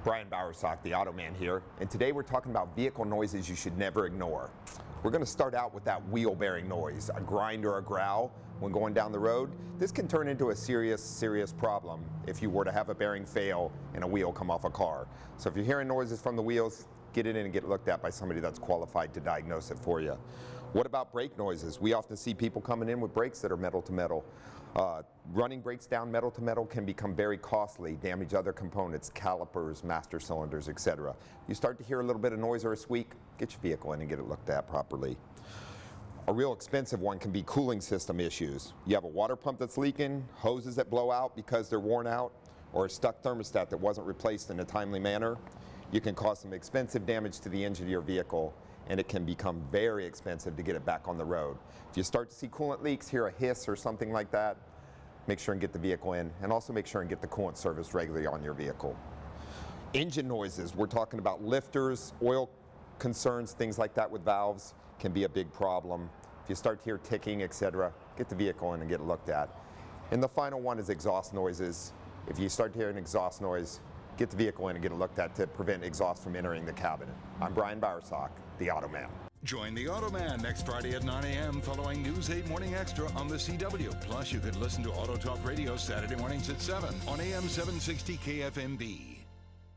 Brian Bowersock, the Auto Man here, and today we're talking about vehicle noises you should never ignore. We're going to start out with that wheel bearing noise, a grind or a growl when going down the road. This can turn into a serious problem if you were to have a bearing fail and a wheel come off a car. So if you're hearing noises from the wheels, get it in and get looked at by somebody that's qualified to diagnose it for you. What about brake noises? We often see people coming in with brakes that are metal to metal. Running brakes down metal to metal can become very costly, damage other components, calipers, master cylinders, etc. You start to hear a little bit of noise or a squeak, get your vehicle in and get it looked at properly. A real expensive one can be cooling system issues. You have a water pump that's leaking, hoses that blow out because they're worn out, or a stuck thermostat that wasn't replaced in a timely manner. You can cause some expensive damage to the engine of your vehicle, and it can become very expensive to get it back on the road. If you start to see coolant leaks, hear a hiss or something like that, make sure and get the vehicle in, and also make sure and get the coolant serviced regularly on your vehicle. Engine noises, we're talking about lifters, oil concerns, things like that with valves can be a big problem. If you start to hear ticking, etc., get the vehicle in and get it looked at. And the final one is exhaust noises. If you start to hear an exhaust noise, get the vehicle in and get it looked at to prevent exhaust from entering the cabin. I'm Brian Bowersock, the Auto Man. Join the Auto Man next Friday at 9 a.m. following News 8 Morning Extra on the CW. Plus, you could listen to Auto Talk Radio Saturday mornings at 7 on AM 760 KFMB.